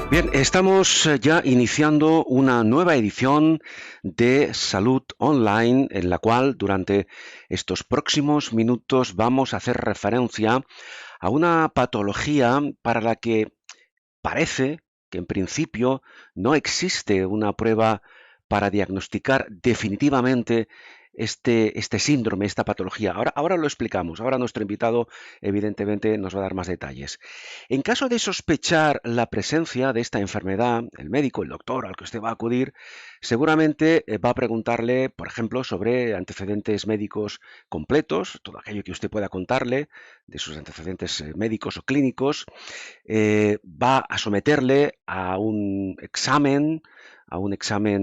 Bien, estamos ya iniciando una nueva edición de Salud Online, en la cual durante estos próximos minutos vamos a hacer referencia a una patología para la que parece que en principio no existe una prueba para diagnosticar definitivamente este síndrome, esta patología. Ahora lo explicamos, ahora nuestro invitado evidentemente nos va a dar más detalles. En caso de sospechar la presencia de esta enfermedad, el médico, el doctor al que usted va a acudir, seguramente va a preguntarle, por ejemplo, sobre antecedentes médicos completos, todo aquello que usted pueda contarle de sus antecedentes médicos o clínicos, va a someterle a un examen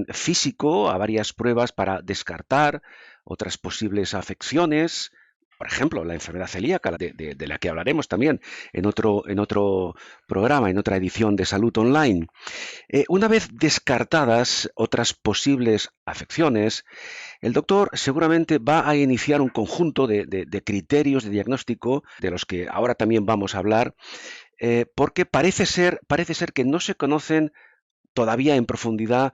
físico, a varias pruebas para descartar otras posibles afecciones, por ejemplo, la enfermedad celíaca, de la que hablaremos también en otro programa, en otra edición de Salud Online. Una vez descartadas otras posibles afecciones, el doctor seguramente va a iniciar un conjunto de criterios de diagnóstico, de los que ahora también vamos a hablar, porque parece ser que no se conocen todavía en profundidad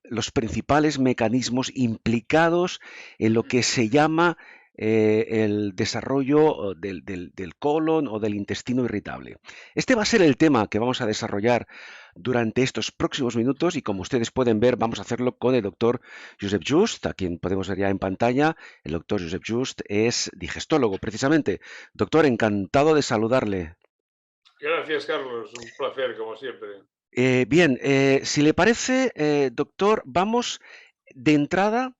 los principales mecanismos implicados en lo que se llama el desarrollo del colon o del intestino irritable. Este va a ser el tema que vamos a desarrollar durante estos próximos minutos y, como ustedes pueden ver, vamos a hacerlo con el doctor Josep Just, a quien podemos ver ya en pantalla. El doctor Josep Just es digestólogo, precisamente. Doctor, encantado de saludarle. Gracias, Carlos. Un placer, como siempre. Bien, si le parece, doctor, vamos de entrada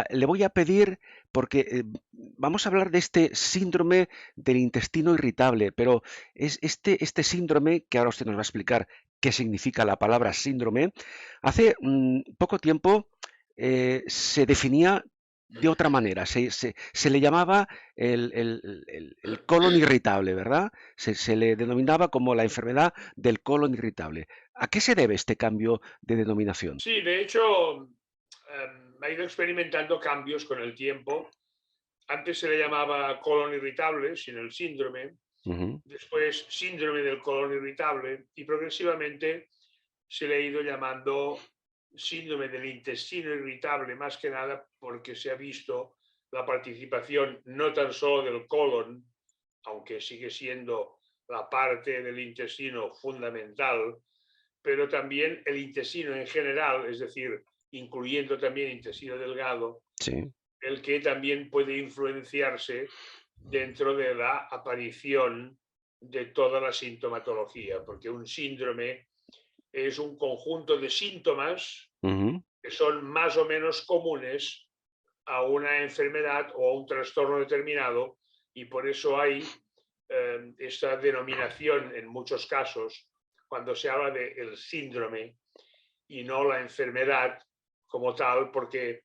le voy a pedir, porque vamos a hablar de este síndrome del intestino irritable, pero es este síndrome, que ahora usted nos va a explicar qué significa la palabra síndrome, hace poco tiempo se definía de otra manera, se le llamaba el colon irritable, ¿verdad? Se le denominaba como la enfermedad del colon irritable. ¿A qué se debe este cambio de denominación? Sí, de hecho, ha ido experimentando cambios con el tiempo. Antes se le llamaba colon irritable, sin el síndrome. Ujú. Después síndrome del colon irritable y progresivamente se le ha ido llamando síndrome del intestino irritable, más que nada porque se ha visto la participación no tan solo del colon, aunque sigue siendo la parte del intestino fundamental, pero también el intestino en general, es decir, incluyendo también intestino delgado, Sí. el que también puede influenciarse dentro de la aparición de toda la sintomatología, porque un síndrome es un conjunto de síntomas Ujú. que son más o menos comunes a una enfermedad o a un trastorno determinado, y por eso hay esta denominación en muchos casos cuando se habla de el síndrome y no la enfermedad como tal, porque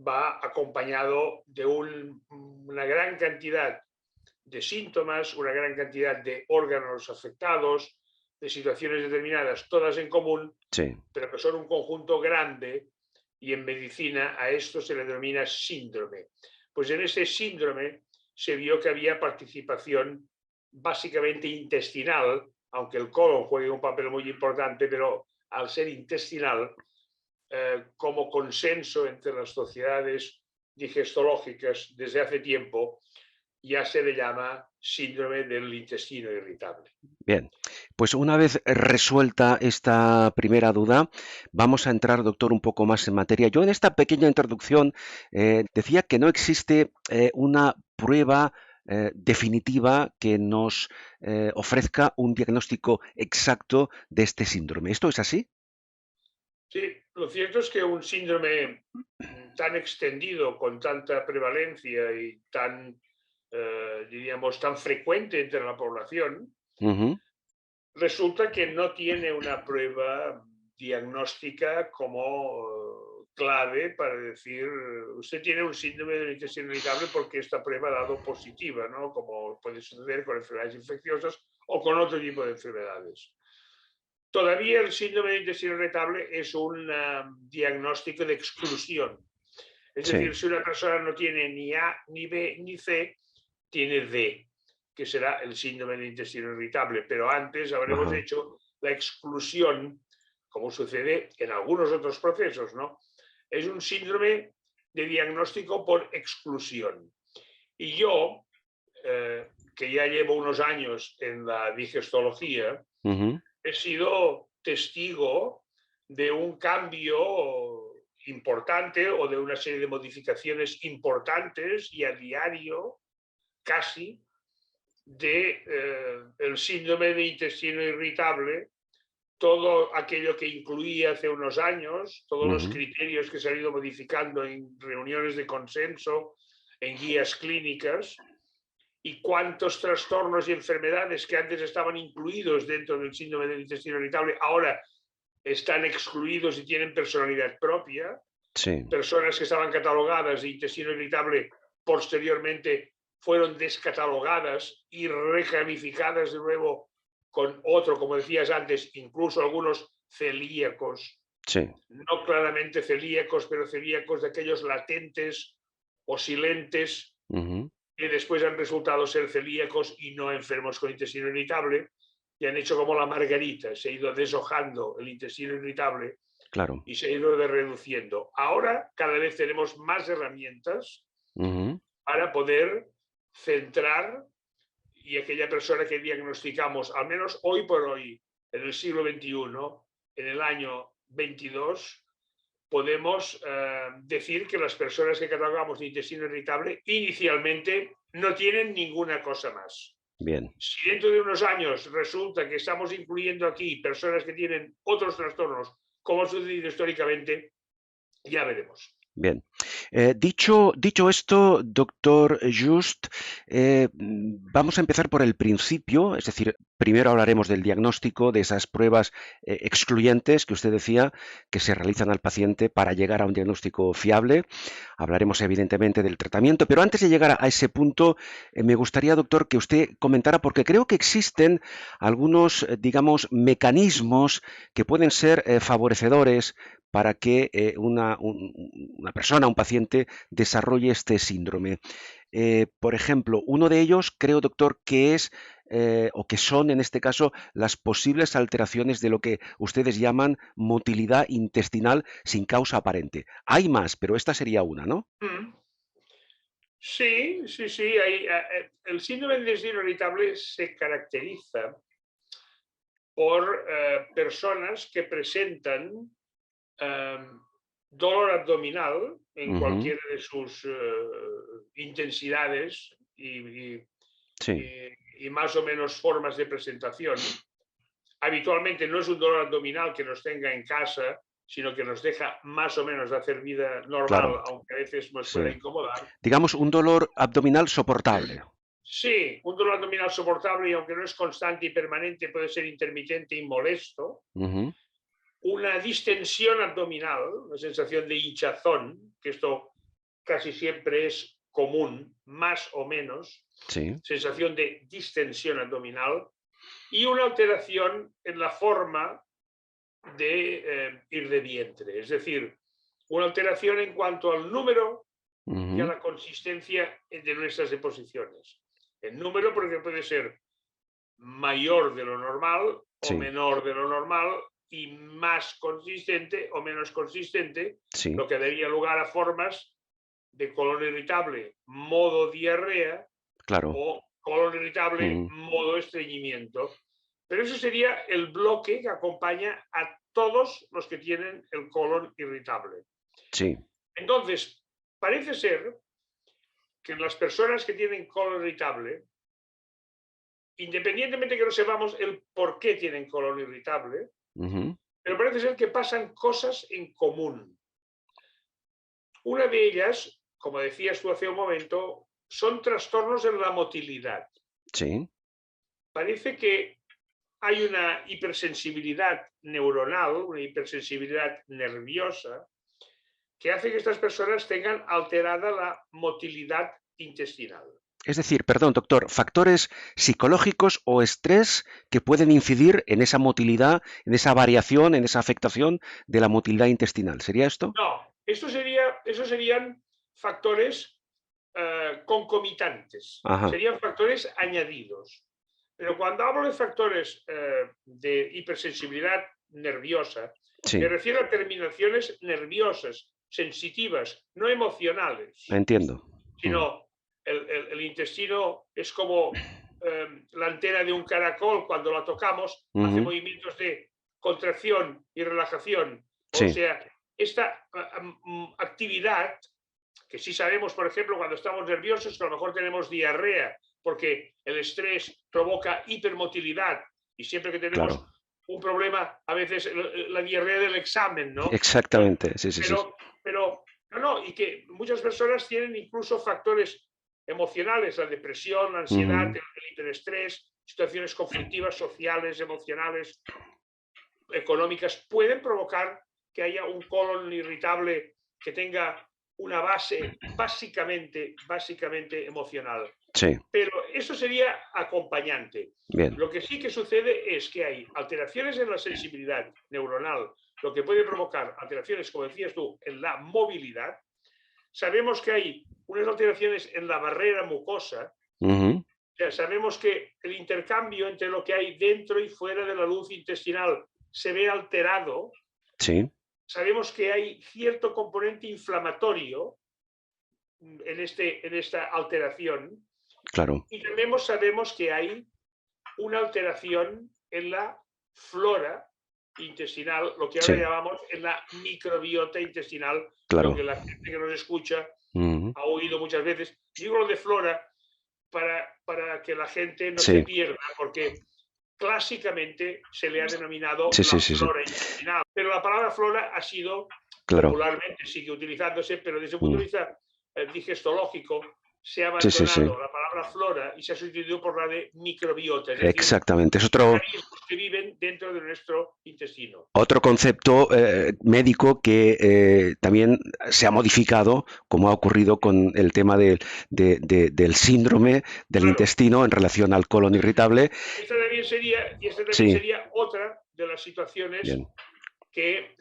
va acompañado de una gran cantidad de síntomas, una gran cantidad de órganos afectados, de situaciones determinadas, todas en común, Sí. pero que son un conjunto grande, y en medicina a esto se le denomina síndrome. Pues en ese síndrome se vio que había participación básicamente intestinal, aunque el colon juegue un papel muy importante, pero al ser intestinal, como consenso entre las sociedades digestológicas desde hace tiempo, ya se le llama síndrome del intestino irritable. Bien, pues una vez resuelta esta primera duda, vamos a entrar, doctor, un poco más en materia. Yo en esta pequeña introducción decía que no existe una prueba definitiva que nos ofrezca un diagnóstico exacto de este síndrome. ¿Esto es así? Sí, lo cierto es que un síndrome tan extendido, con tanta prevalencia y tan, diríamos, tan frecuente entre la población, Ujú. resulta que no tiene una prueba diagnóstica como clave para decir, usted tiene un síndrome del intestino irritable porque esta prueba ha dado positiva, ¿no? Como puede suceder con enfermedades infecciosas o con otro tipo de enfermedades. Todavía el síndrome del intestino irritable es un diagnóstico de exclusión. Es Sí. decir, si una persona no tiene ni A, ni B, ni C, tiene D, que será el síndrome del intestino irritable. Pero antes habremos Ajá. hecho la exclusión, como sucede en algunos otros procesos, ¿no? Es un síndrome de diagnóstico por exclusión. Y yo, que ya llevo unos años en la digestología, Ujú. he sido testigo de un cambio importante o de una serie de modificaciones importantes y a diario casi de el síndrome de intestino irritable, todo aquello que incluía hace unos años, todos los Ujú. criterios que se han ido modificando en reuniones de consenso, en guías clínicas, y cuántos trastornos y enfermedades que antes estaban incluidos dentro del síndrome del intestino irritable ahora están excluidos y tienen personalidad propia. Sí. Personas que estaban catalogadas de intestino irritable posteriormente fueron descatalogadas y recalificadas de nuevo con otro, como decías antes, incluso algunos celíacos, Sí. no claramente celíacos, pero celíacos de aquellos latentes o silentes Ujú. que después han resultado ser celíacos y no enfermos con intestino irritable, y han hecho como la margarita, se ha ido deshojando el intestino irritable Claro. y se ha ido reduciendo. Ahora cada vez tenemos más herramientas Ujú. para poder centrar, y aquella persona que diagnosticamos, al menos hoy por hoy, en el siglo XXI, en el año 22, podemos decir que las personas que catalogamos de intestino irritable inicialmente no tienen ninguna cosa más. Bien. Si dentro de unos años resulta que estamos incluyendo aquí personas que tienen otros trastornos, como ha sucedido históricamente, ya veremos. Bien. Dicho esto, doctor Just, vamos a empezar por el principio, es decir, primero hablaremos del diagnóstico, de esas pruebas excluyentes que usted decía que se realizan al paciente para llegar a un diagnóstico fiable. Hablaremos evidentemente del tratamiento, pero antes de llegar a ese punto, me gustaría, doctor, que usted comentara, porque creo que existen algunos, digamos, mecanismos que pueden ser favorecedores para que una persona, un paciente, desarrolle este síndrome. Por ejemplo, uno de ellos, creo, doctor, que es o que son en este caso las posibles alteraciones de lo que ustedes llaman motilidad intestinal sin causa aparente. Hay más, pero esta sería una, ¿no? Sí, sí, sí. El síndrome del intestino irritable se caracteriza por personas que presentan eh, dolor abdominal en Ujú. cualquiera de sus intensidades Sí, y más o menos formas de presentación. Habitualmente no es un dolor abdominal que nos tenga en casa, sino que nos deja más o menos de hacer vida claro, normal, aunque a veces nos sí. pueda incomodar. Digamos un dolor abdominal soportable. Sí, un dolor abdominal soportable y aunque no es constante y permanente, puede ser intermitente y molesto. Ujú. Una distensión abdominal, una sensación de hinchazón, que esto casi siempre es común, más o menos, Sí, sensación de distensión abdominal y una alteración en la forma de ir de vientre, es decir, una alteración en cuanto al número y a ujú. la consistencia de nuestras deposiciones. El número porque puede ser mayor de lo normal o Sí, menor de lo normal y más consistente o menos consistente, sí, lo que daría lugar a formas de colon irritable modo diarrea claro. o colon irritable Ujú. modo estreñimiento. Pero eso sería el bloque que acompaña a todos los que tienen el colon irritable. Sí, Entonces, parece ser que en las personas que tienen colon irritable, independientemente que no sepamos el por qué tienen colon irritable, Ujú. pero parece ser que pasan cosas en común. Una de ellas, como decías tú hace un momento, son trastornos en la motilidad. Sí. Parece que hay una hipersensibilidad neuronal, una hipersensibilidad nerviosa, que hace que estas personas tengan alterada la motilidad intestinal. Es decir, perdón, doctor, factores psicológicos o estrés que pueden incidir en esa motilidad, en esa variación, en esa afectación de la motilidad intestinal. ¿Sería esto? No, esos serían factores concomitantes, Ajá. serían factores añadidos. Pero cuando hablo de factores de hipersensibilidad nerviosa, me Sí, refiero a terminaciones nerviosas, sensitivas, no emocionales, entiendo. Mm. sino el intestino es como la antena de un caracol, cuando la tocamos hace Ujú. movimientos de contracción y relajación. O Sí. sea, esta actividad, que sí sabemos, por ejemplo, cuando estamos nerviosos, que a lo mejor tenemos diarrea, porque el estrés provoca hipermotilidad y siempre que tenemos Claro. un problema, a veces la diarrea del examen, ¿no? Exactamente. Sí, sí, sí. Pero no, y que muchas personas tienen incluso factores emocionales, la depresión, la ansiedad, Ujú. el hiperestrés, situaciones conflictivas sociales, emocionales, económicas, pueden provocar que haya un colon irritable que tenga una base básicamente emocional. Sí. Pero eso sería acompañante. Bien. Lo que sí que sucede es que hay alteraciones en la sensibilidad neuronal, lo que puede provocar alteraciones, como decías tú, en la movilidad. Sabemos que hay unas alteraciones en la barrera mucosa. Ujú. O sea, sabemos que el intercambio entre lo que hay dentro y fuera de la luz intestinal se ve alterado. Sí. Sabemos que hay cierto componente inflamatorio en esta alteración. Claro. Y también sabemos que hay una alteración en la flora intestinal, lo que ahora Sí. llamamos en la microbiota intestinal, lo Claro. que la gente que nos escucha Ujú. ha oído muchas veces. Digo lo de flora para que la gente no se Sí. pierda, porque clásicamente se le ha denominado Sí, la sí, sí, sí. flora intestinal, pero la palabra flora ha sido Claro. popularmente, sigue utilizándose, pero desde el punto de Mm. vista digestológico se ha Sí, sí, sí. abandonado la palabra flora y se ha sustituido por la de microbiota, es decir, Exactamente. Es organismos que viven dentro de nuestro intestino. otro concepto médico que también se ha modificado, como ha ocurrido con el tema del síndrome del Claro, intestino en relación al colon irritable. esta también Sí, sería otra de las situaciones bien. que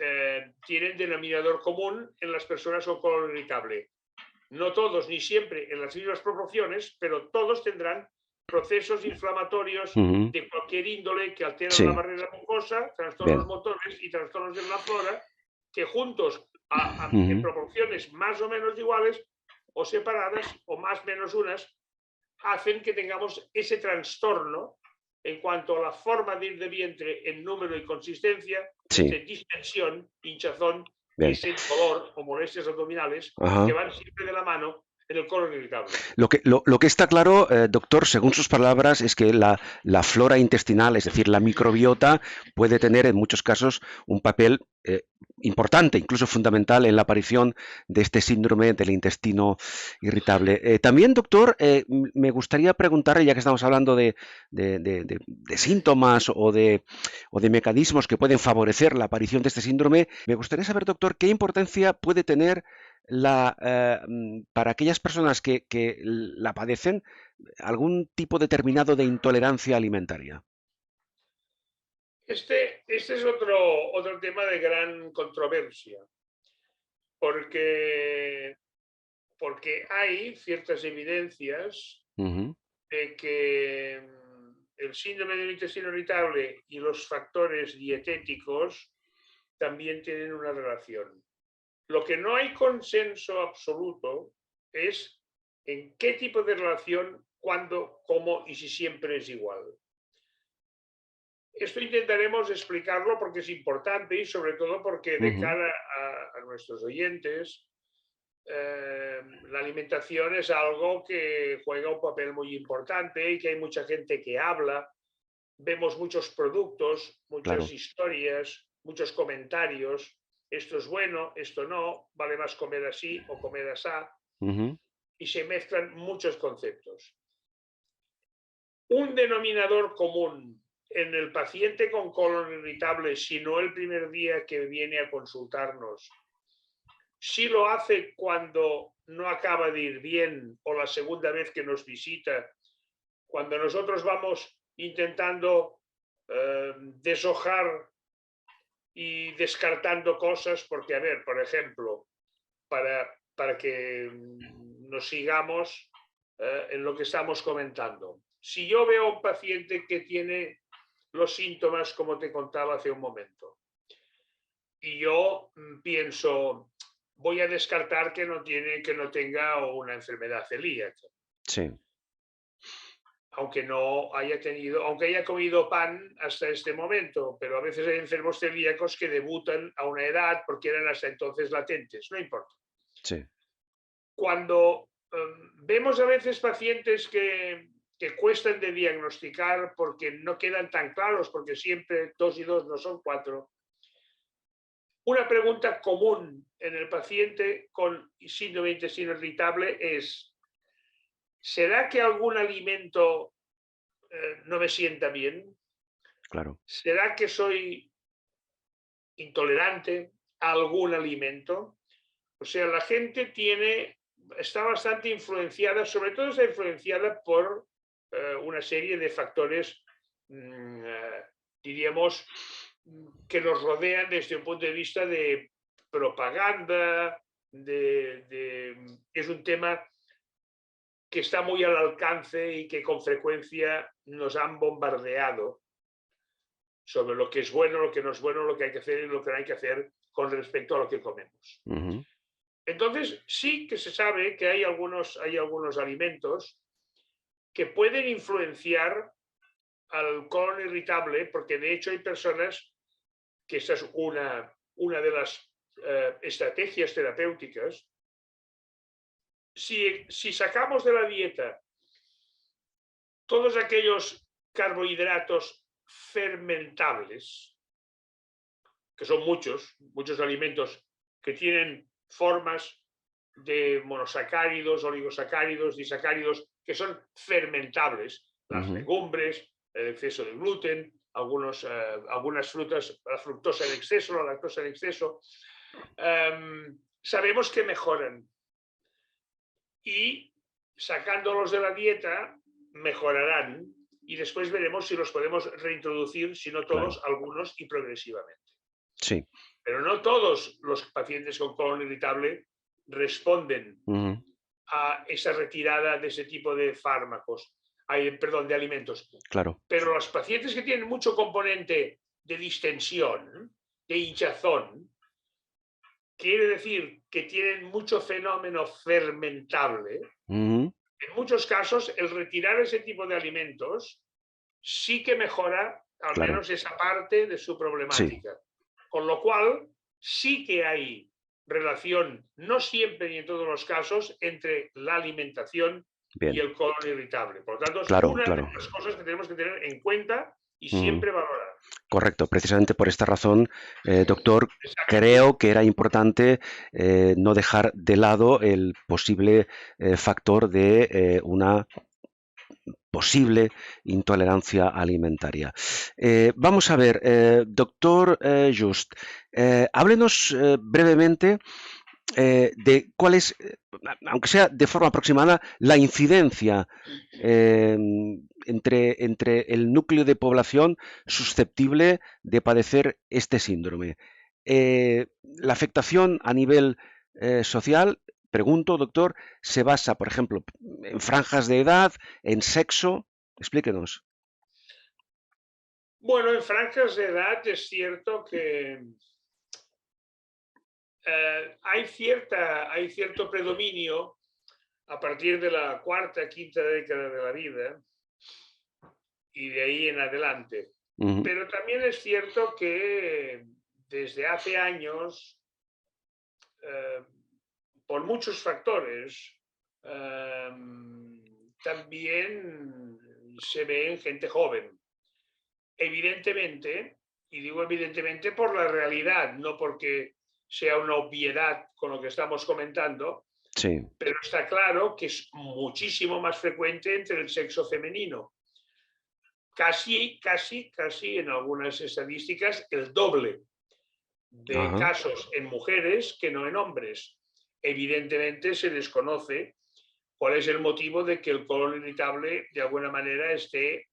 tienen denominador común en las personas con colon irritable. No todos ni siempre en las mismas proporciones, pero todos tendrán procesos inflamatorios Ujú. de cualquier índole que alteran la Sí, barrera mucosa, trastornos bien. motores y trastornos de la flora, que juntos en Ujú. proporciones más o menos iguales o separadas o más o menos unas, hacen que tengamos ese trastorno en cuanto a la forma de ir de vientre en número y consistencia, Sí, ese distensión, hinchazón y bien. ese dolor o molestias abdominales que Ajá. van siempre de la mano en el colon irritable. Lo que está claro, doctor, según sus palabras, es que la flora intestinal, es decir, la microbiota, puede tener en muchos casos un papel importante, incluso fundamental, en la aparición de este síndrome del intestino irritable. También, doctor, me gustaría preguntarle, ya que estamos hablando de síntomas o de mecanismos que pueden favorecer la aparición de este síndrome, me gustaría saber, doctor, qué importancia puede tener para aquellas personas que la padecen, algún tipo determinado de intolerancia alimentaria. Este es otro tema de gran controversia, porque, porque hay ciertas evidencias Ujú. de que el síndrome del intestino irritable y los factores dietéticos también tienen una relación. Lo que no hay consenso absoluto es en qué tipo de relación, cuándo, cómo y si siempre es igual. Esto intentaremos explicarlo porque es importante y sobre todo porque de Ujú. cara a nuestros oyentes la alimentación es algo que juega un papel muy importante y que hay mucha gente que habla. Vemos muchos productos, muchas Claro. historias, muchos comentarios. Esto es bueno, esto no, vale más comer así o comer así, Ujú. y se mezclan muchos conceptos. Un denominador común en el paciente con colon irritable, si no el primer día que viene a consultarnos, si lo hace cuando no acaba de ir bien o la segunda vez que nos visita, cuando nosotros vamos intentando deshojar y descartando cosas, porque, a ver, por ejemplo, para que nos sigamos en lo que estamos comentando. Si yo veo a un paciente que tiene los síntomas, como te contaba hace un momento, y yo pienso, voy a descartar que no tenga una enfermedad celíaca, Sí. aunque no haya tenido, aunque haya comido pan hasta este momento, pero a veces hay enfermos celíacos que debutan a una edad porque eran hasta entonces latentes, no importa. Sí. Cuando vemos a veces pacientes que cuestan de diagnosticar porque no quedan tan claros, porque siempre 2 y 2 no son 4, una pregunta común en el paciente con síndrome de intestino irritable es: ¿será que algún alimento no me sienta bien? Claro. ¿Será que soy intolerante a algún alimento? O sea, la gente está bastante influenciada, sobre todo está influenciada por una serie de factores, diríamos, que nos rodean desde un punto de vista de propaganda, es un tema que está muy al alcance y que con frecuencia nos han bombardeado sobre lo que es bueno, lo que no es bueno, lo que hay que hacer y lo que no hay que hacer con respecto a lo que comemos. Ujú. Entonces, sí que se sabe que hay algunos alimentos que pueden influenciar al colon irritable, porque de hecho hay personas que esta es una de las estrategias terapéuticas. Si sacamos de la dieta todos aquellos carbohidratos fermentables, que son muchos alimentos que tienen formas de monosacáridos, oligosacáridos, disacáridos, que son fermentables, las Ujú. legumbres, el exceso de gluten, algunas frutas, la fructosa en exceso, la lactosa en exceso, sabemos que mejoran y sacándolos de la dieta mejorarán y después veremos si los podemos reintroducir, si no Claro. todos, algunos y progresivamente. Sí. Pero no todos los pacientes con colon irritable responden Ujú. a esa retirada de ese tipo de fármacos, perdón, de alimentos. Claro. Pero los pacientes que tienen mucho componente de distensión, de hinchazón, quiere decir que tienen mucho fenómeno fermentable. Ujú. En muchos casos, el retirar ese tipo de alimentos sí que mejora al Claro. menos esa parte de su Sí. problemática. Con lo cual, sí que hay relación, no siempre ni en todos los casos, entre la alimentación y Bien. el colon irritable. Por lo tanto, es Claro, una de claro. las cosas que tenemos que tener en cuenta y Ujú. siempre valorar. Correcto. Precisamente por esta razón, doctor, Exacto. creo que era importante no dejar de lado el posible factor de una posible intolerancia alimentaria. Vamos a ver, doctor Just, háblenos brevemente de cuál es, aunque sea de forma aproximada, la incidencia entre el núcleo de población susceptible de padecer este síndrome. La afectación a nivel social, pregunto, doctor, se basa, por ejemplo, en franjas de edad, en sexo. Explíquenos. Bueno, en franjas de edad es cierto que hay cierto predominio a partir de la cuarta, quinta década de la vida y de ahí en adelante. Ujú. Pero también es cierto que desde hace años, eh, por muchos factores, también se ve en gente joven. Evidentemente, y digo evidentemente por la realidad, no porque sea una obviedad con lo que estamos comentando, Sí, pero está claro que es muchísimo más frecuente entre el sexo femenino. Casi en algunas estadísticas el doble de ajá, casos en mujeres que no en hombres. Evidentemente se desconoce cuál es el motivo de que el colon irritable de alguna manera esté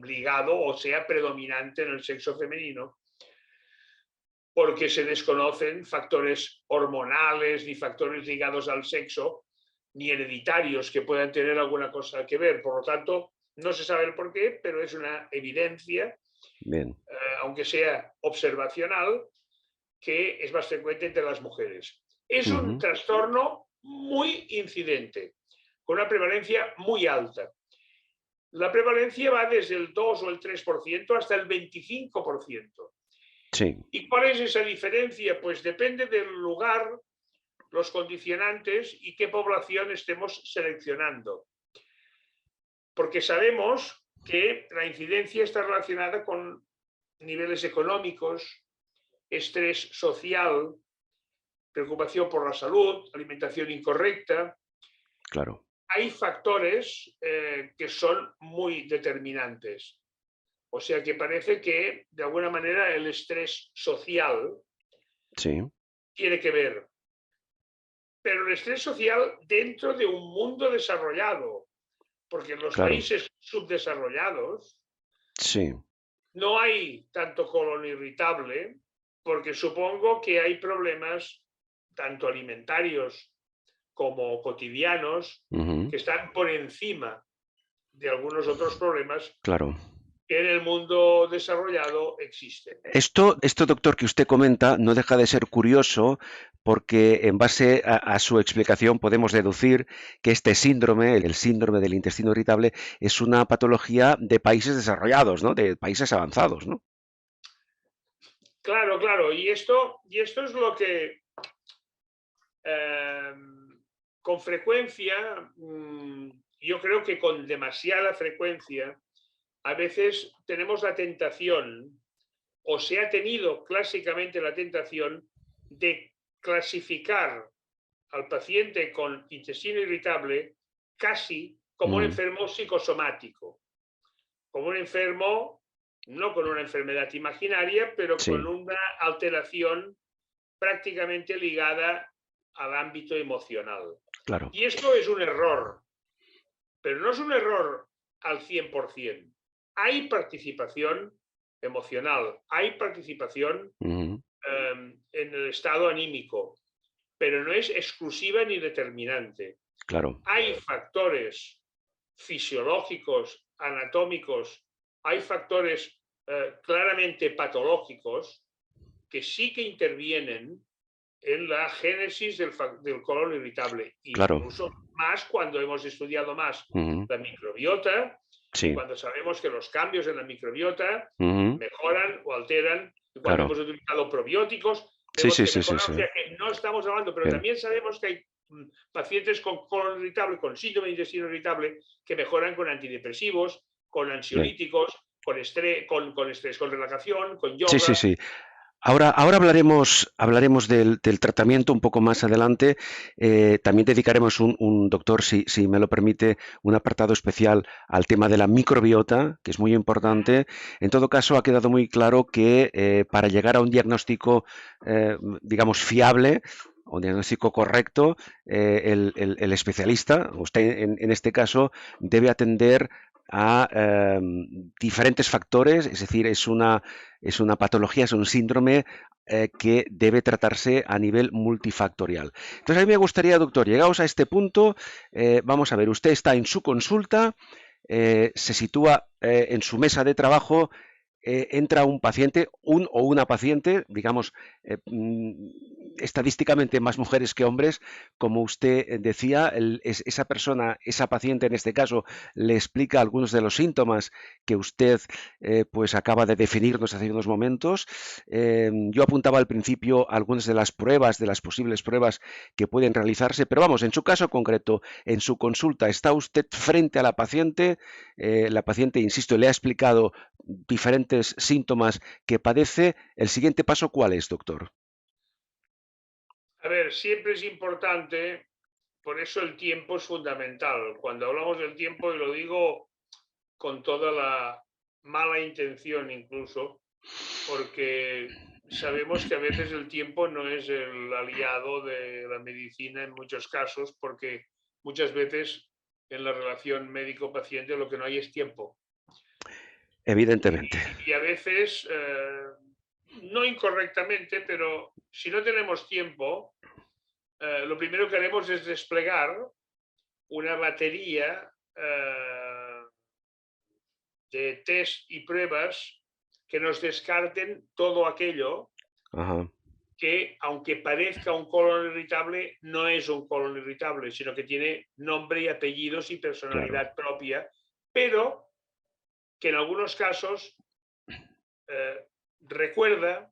ligado o sea predominante en el sexo femenino, porque se desconocen factores hormonales ni factores ligados al sexo, ni hereditarios que puedan tener alguna cosa que ver. Por lo tanto, no se sabe el por qué, pero es una evidencia, bien, aunque sea observacional, que es más frecuente entre las mujeres. Es un ujú, trastorno muy incidente, con una prevalencia muy alta. La prevalencia va desde el 2 o el 3% hasta el 25%. sí, ¿Y cuál es esa diferencia? Pues depende del lugar, los condicionantes y qué población estemos seleccionando. Porque sabemos que la incidencia está relacionada con niveles económicos, estrés social, preocupación por la salud, alimentación incorrecta. claro, Hay factores que son muy determinantes. O sea que parece que, de alguna manera, el estrés social sí, tiene que ver. Pero el estrés social dentro de un mundo desarrollado, porque en los claro, países subdesarrollados sí, no hay tanto colon irritable, porque supongo que hay problemas tanto alimentarios como cotidianos ujú, que están por encima de algunos otros problemas claro. que en el mundo desarrollado existen. Esto, doctor, que usted comenta no deja de ser curioso porque en base a su explicación podemos deducir que este síndrome, el síndrome del intestino irritable, es una patología de países desarrollados, ¿no? De países avanzados, ¿no? Claro, claro, y esto es lo que eh, con frecuencia, yo creo que con demasiada frecuencia, a veces tenemos la tentación, o se ha tenido clásicamente la tentación, de clasificar al paciente con intestino irritable casi como un Mm, enfermo psicosomático, como un enfermo, no con una enfermedad imaginaria, pero sí, con una alteración prácticamente ligada al ámbito emocional. claro. Y esto es un error, pero no es un error al 100%. Hay participación emocional, hay participación Ujú, en el estado anímico, pero no es exclusiva ni determinante. claro, Hay factores fisiológicos, anatómicos, hay factores claramente patológicos que sí que intervienen en la génesis del colon irritable, claro. incluso más cuando hemos estudiado más Ujú, la microbiota y sí, cuando sabemos que los cambios en la microbiota ujú, mejoran o alteran, y cuando claro. hemos utilizado probióticos, Sí, vemos sí, que sí, sí, mejoran, sí. o sea que no estamos hablando, pero Bien. también sabemos que hay pacientes con colon irritable, con síndrome de intestino irritable, que mejoran con antidepresivos, con Bien. ansiolíticos, con estrés, con relajación, con Sí, sí, yoga. sí. Ahora hablaremos del tratamiento un poco más adelante. También dedicaremos doctor, si me lo permite, un apartado especial al tema de la microbiota, que es muy importante. En todo caso, ha quedado muy claro que para llegar a un diagnóstico, digamos, fiable, un diagnóstico correcto, el especialista, usted en este caso, debe atender a diferentes factores, es decir, es una patología, es un síndrome que debe tratarse a nivel multifactorial. Entonces, a mí me gustaría, doctor, llegados a este punto, vamos a ver, usted está en su consulta, se sitúa en su mesa de trabajo, entra un paciente, un o una paciente, digamos, estadísticamente más mujeres que hombres, como usted decía, esa persona, esa paciente en este caso, le explica algunos de los síntomas que usted pues acaba de definirnos hace unos momentos. Yo apuntaba al principio algunas de las pruebas, de las posibles pruebas que pueden realizarse, pero vamos, en su caso concreto, en su consulta, está usted frente a la paciente, insisto, le ha explicado diferentes síntomas que padece. ¿El siguiente paso cuál es, doctor? A ver, siempre es importante, por eso el tiempo es fundamental. Cuando hablamos del tiempo, y lo digo con toda la mala intención incluso, porque sabemos que a veces el tiempo no es el aliado de la medicina en muchos casos, porque muchas veces en la relación médico-paciente lo que no hay es tiempo. Evidentemente. Y a veces, no incorrectamente, pero si no tenemos tiempo, lo primero que haremos es desplegar una batería de test y pruebas que nos descarten todo aquello Ajá, que, aunque parezca un colon irritable, no es un colon irritable, sino que tiene nombre y apellidos y claro. personalidad propia, pero que en algunos casos recuerda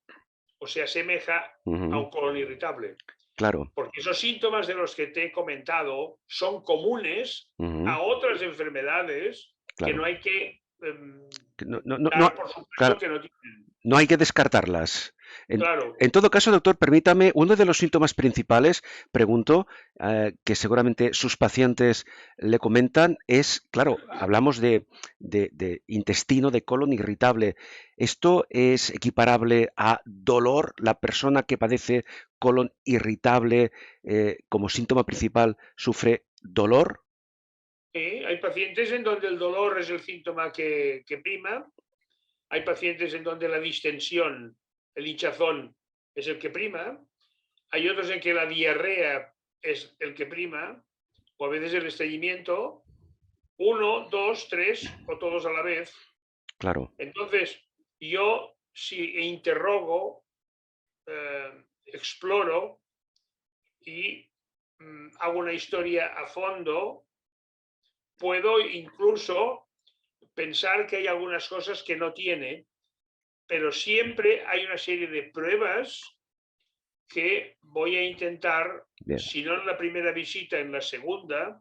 o se asemeja a Ujú, un colon irritable. claro. Porque esos síntomas de los que te he comentado son comunes Ujú, a otras enfermedades que no claro. hay que Que dar por supuesto claro, que no tienen. no hay que descartarlas. Claro, En todo caso, doctor, permítame, uno de los síntomas principales, pregunto, que seguramente sus pacientes le comentan, es, claro, hablamos de intestino, de colon irritable. ¿Esto es equiparable a dolor? ¿La persona que padece colon irritable como síntoma principal sufre dolor? hay pacientes en donde el dolor es el síntoma que prima, hay pacientes en donde la distensión, el hinchazón es el que prima, hay otros en que la diarrea es el que prima, o a veces el estreñimiento, uno, dos, tres o todos a la vez. Claro, Entonces, yo si interrogo, exploro y hago una historia a fondo, puedo incluso pensar que hay algunas cosas que no tiene, pero siempre hay una serie de pruebas que voy a intentar, bien. si no en la primera visita, en la segunda,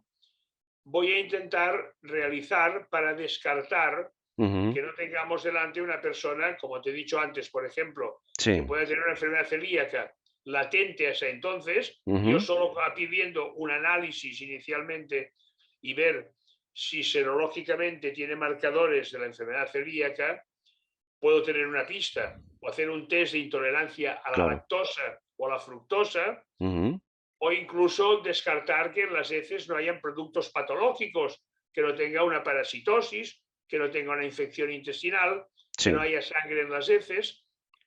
voy a intentar realizar para descartar Ujú, que no tengamos delante una persona, como te he dicho antes, por ejemplo, que sí. pueda tener una enfermedad celíaca latente hasta entonces, yo Ujú, solo pidiendo un análisis inicialmente y ver si serológicamente tiene marcadores de la enfermedad celíaca, puedo tener una pista o hacer un test de intolerancia a la claro. lactosa o a la fructosa, Ujú, o incluso descartar que en las heces no hayan productos patológicos, que no tenga una parasitosis, que no tenga una infección intestinal, que no sí, haya sangre en las heces,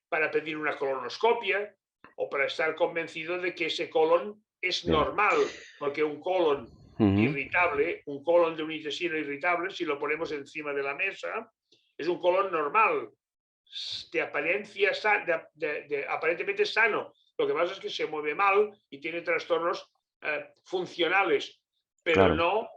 para pedir una colonoscopia o para estar convencido de que ese colon es bien. normal, porque un colon Ujú, irritable, un colon de un intestino irritable, si lo ponemos encima de la mesa, es un colon normal, de apariencia aparentemente sano. Lo que pasa es que se mueve mal y tiene trastornos funcionales, pero claro. no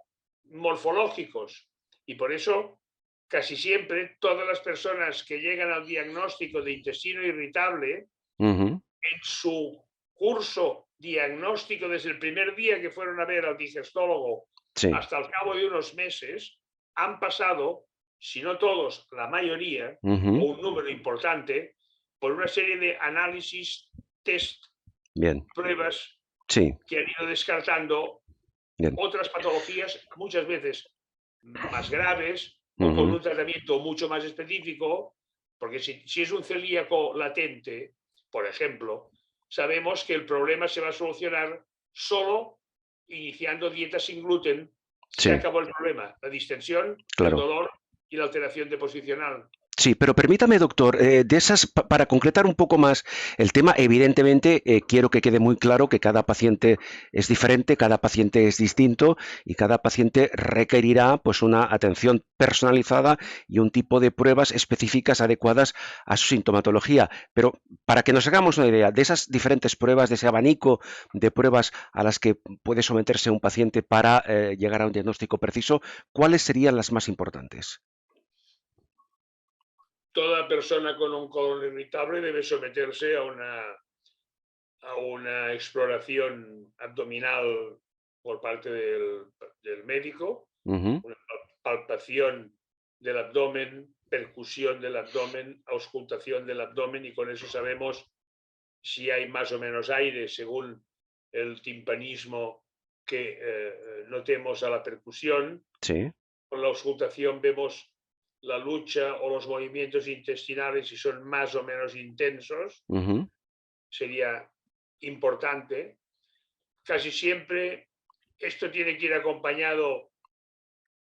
morfológicos. Y por eso, casi siempre, todas las personas que llegan al diagnóstico de intestino irritable, Ujú, en su curso diagnóstico desde el primer día que fueron a ver al digestólogo sí. hasta el cabo de unos meses, han pasado, si no todos, la mayoría, o Ujú, un número importante, por una serie de análisis, test, bien. pruebas Sí, que han ido descartando bien. otras patologías, muchas veces más graves o con Ujú, un tratamiento mucho más específico, porque si es un celíaco latente, por ejemplo, sabemos que el problema se va a solucionar solo iniciando dieta sin gluten. Se sí, acabó el problema, la distensión, el claro. dolor y la alteración de posicional. Sí, pero permítame, doctor, de esas, para concretar un poco más el tema, evidentemente quiero que quede muy claro que cada paciente es diferente, cada paciente es distinto y cada paciente requerirá pues una atención personalizada y un tipo de pruebas específicas adecuadas a su sintomatología. Pero para que nos hagamos una idea de esas diferentes pruebas, de ese abanico de pruebas a las que puede someterse un paciente para llegar a un diagnóstico preciso, ¿cuáles serían las más importantes? Toda persona con un colon irritable debe someterse a una exploración abdominal por parte del médico, Ujú, una palpación del abdomen, percusión del abdomen, auscultación del abdomen, y con eso sabemos si hay más o menos aire según el timpanismo que notemos a la percusión. sí. Con la auscultación vemos la lucha o los movimientos intestinales si son más o menos intensos. Ujú. Sería importante. Casi siempre esto tiene que ir acompañado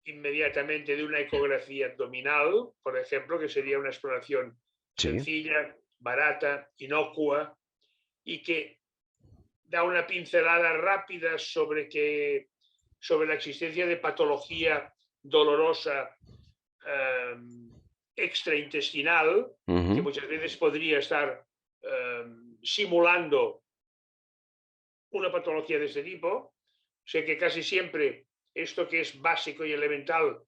inmediatamente de una ecografía abdominal, por ejemplo, que sería una exploración Sí, sencilla, barata, inocua, y que da una pincelada rápida sobre la existencia de patología dolorosa eh, extraintestinal, que ujú, muchas veces podría estar simulando una patología de este tipo. Sé que casi siempre esto que es básico y elemental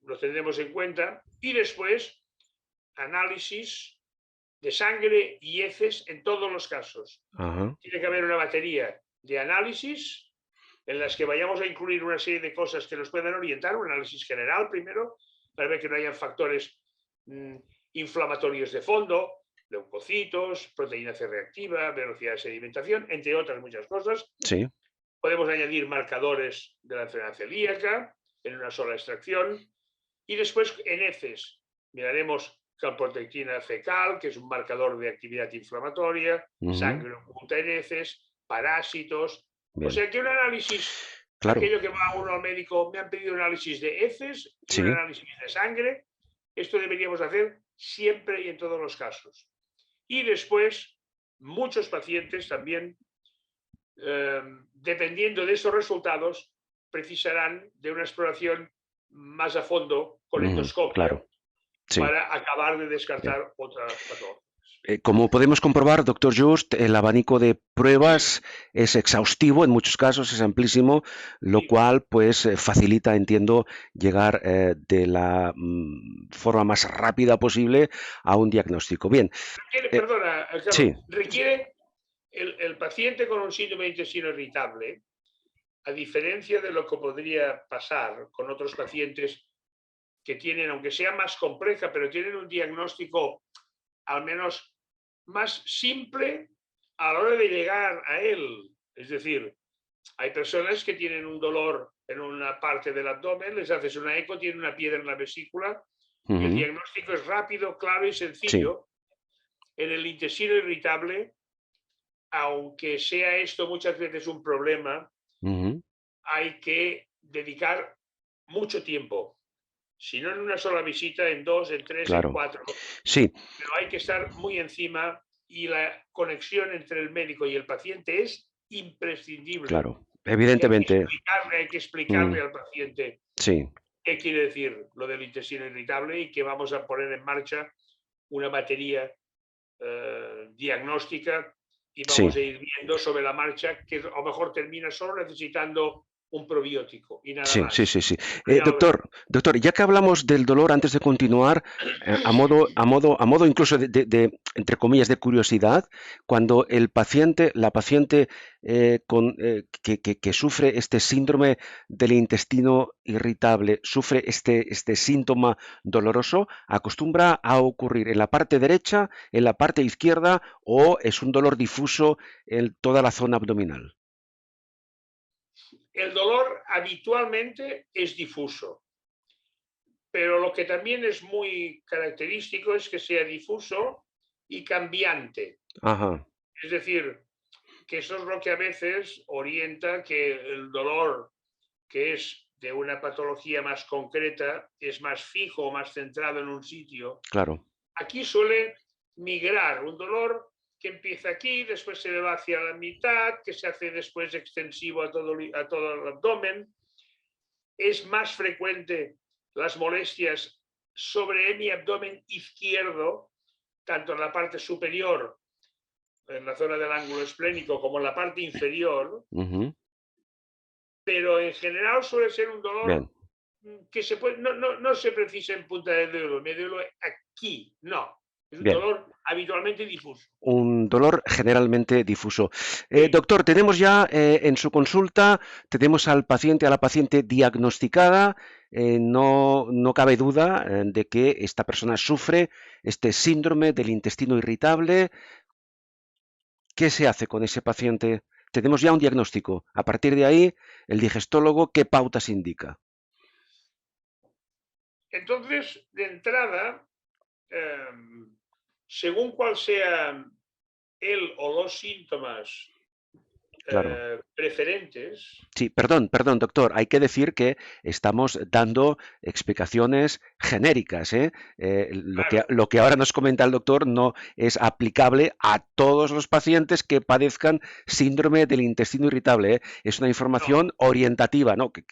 lo tendremos en cuenta. Y después, análisis de sangre y heces en todos los casos. ajá, Tiene que haber una batería de análisis en las que vayamos a incluir una serie de cosas que nos puedan orientar, un análisis general primero, para ver que no hayan factores mmm, inflamatorios de fondo, leucocitos, proteína C reactiva, velocidad de sedimentación, entre otras muchas cosas. sí, Podemos añadir marcadores de la enfermedad celíaca en una sola extracción. Y después en heces miraremos calprotectina fecal, que es un marcador de actividad inflamatoria, ujú, sangre oculta en heces, parásitos. O bien, sea que un análisis, claro, aquello que va uno al médico, me han pedido un análisis de heces y un sí, análisis de sangre, esto deberíamos hacer siempre y en todos los casos. Y después, muchos pacientes también, dependiendo de esos resultados, precisarán de una exploración más a fondo con ujú, endoscopia claro, sí, para acabar de bien. descartar otras patologías. Como podemos comprobar, doctor Just, el abanico de pruebas es exhaustivo, en muchos casos es amplísimo, lo Sí. cual pues facilita, entiendo, llegar de la forma más rápida posible a un diagnóstico. Bien, Requiere, eh, perdona, Carlos, sí, requiere el paciente con un síndrome de intestino irritable, a diferencia de lo que podría pasar con otros pacientes que tienen, aunque sea más compleja, pero tienen un diagnóstico al menos más simple a la hora de llegar a él. Es decir, hay personas que tienen un dolor en una parte del abdomen, les haces una eco, tienen una piedra en la vesícula y el ujú, diagnóstico es rápido, claro y sí, sencillo. En el intestino irritable, aunque sea esto muchas veces un problema, ujú, hay que dedicar mucho tiempo. Si no en una sola visita, en dos, en tres, en claro, cuatro, sí, pero hay que estar muy encima y la conexión entre el médico y el paciente es imprescindible. claro, evidentemente, Hay que mm, explicarle al paciente sí, qué quiere decir lo del intestino irritable y que vamos a poner en marcha una batería diagnóstica y sí. vamos a ir viendo sobre la marcha que a lo mejor termina solo necesitando un probiótico y nada Sí, sí, más. sí, sí. Ya lo veremos. Doctor, ya que hablamos del dolor, antes de continuar, a modo incluso entre comillas, de curiosidad, cuando el paciente, la paciente que sufre este síndrome del intestino irritable, sufre este síntoma doloroso, ¿acostumbra a ocurrir en la parte derecha, en la parte izquierda o es un dolor difuso en toda la zona abdominal? El dolor habitualmente es difuso, pero lo que también es muy característico es que sea difuso y cambiante. Ajá, Es decir, que eso es lo que a veces orienta que el dolor que es de una patología más concreta es más fijo, más centrado en un sitio. Claro. Aquí suele migrar un dolor que empieza aquí, después se le va hacia la mitad, que se hace después extensivo a todo el abdomen. Es más frecuente las molestias sobre mi abdomen izquierdo, tanto en la parte superior, en la zona del ángulo esplénico, como en la parte inferior, pero en general suele ser un dolor que se puede, no se precisa en punta de dedo, me duele aquí, no. Es un dolor habitualmente difuso. Un dolor generalmente difuso. Sí. Doctor, tenemos ya en su consulta, tenemos al paciente, a la paciente diagnosticada. No cabe duda de que esta persona sufre este síndrome del intestino irritable. ¿Qué se hace con ese paciente? Tenemos ya un diagnóstico. A partir de ahí, el digestólogo, ¿qué pautas indica? Entonces, de entrada, según cuál sea él o los síntomas preferentes. Sí, perdón, doctor. Hay que decir que estamos dando explicaciones genéricas. Lo que ahora nos comenta el doctor no es aplicable a todos los pacientes que padezcan síndrome del intestino irritable. Es una información orientativa, ¿no? Que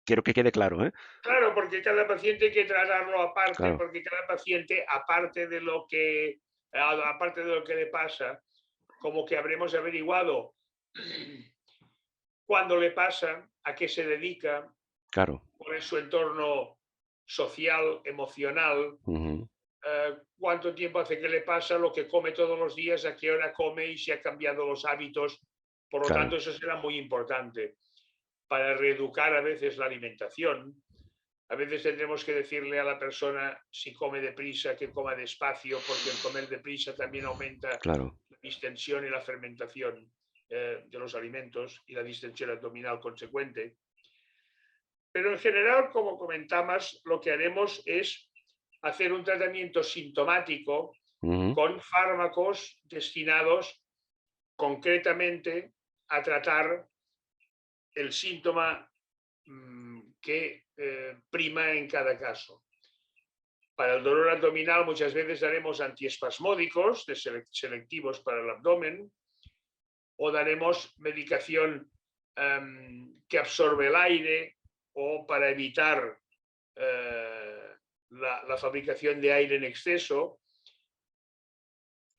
quiero que quede claro. Claro, porque cada paciente hay que tratarlo aparte, porque cada paciente, aparte de lo que le pasa, como que habremos averiguado cuándo le pasa, a qué se dedica, cuál es su entorno social, emocional, cuánto tiempo hace que le pasa, lo que come todos los días, a qué hora come y si ha cambiado los hábitos. Por lo tanto, eso será muy importante para reeducar a veces la alimentación. A veces tendremos que decirle a la persona, si come deprisa, que coma despacio, porque el comer deprisa también aumenta la distensión y la fermentación de los alimentos y la distensión abdominal consecuente. Pero en general, como comentamos, lo que haremos es hacer un tratamiento sintomático con fármacos destinados concretamente a tratar el síntoma que prima en cada caso. Para el dolor abdominal muchas veces daremos antiespasmódicos selectivos para el abdomen, o daremos medicación que absorbe el aire, o para evitar la fabricación de aire en exceso.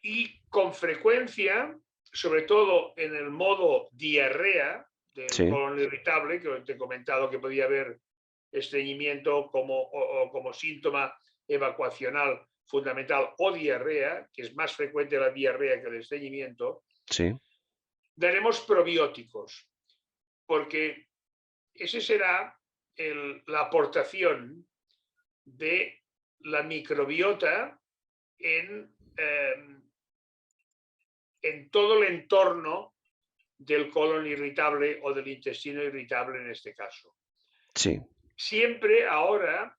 Y con frecuencia, sobre todo en el modo diarrea del colon irritable, que te he comentado que podía haber estreñimiento como síntoma evacuacional fundamental, o diarrea, que es más frecuente la diarrea que el estreñimiento, daremos probióticos, porque ese será la aportación de la microbiota en todo el entorno del colon irritable o del intestino irritable en este caso. Siempre ahora,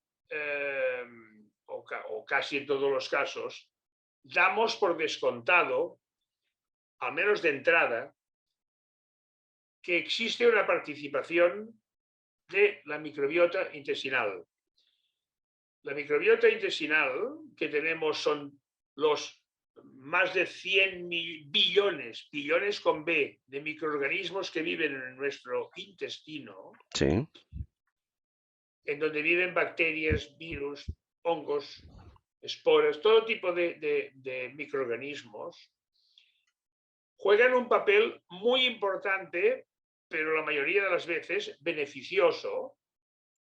o casi en todos los casos, damos por descontado, al menos de entrada, que existe una participación de la microbiota intestinal. La microbiota intestinal que tenemos son los más de 100 billones con B, de microorganismos que viven en nuestro intestino, en donde viven bacterias, virus, hongos, esporas, todo tipo de microorganismos, juegan un papel muy importante, pero la mayoría de las veces beneficioso.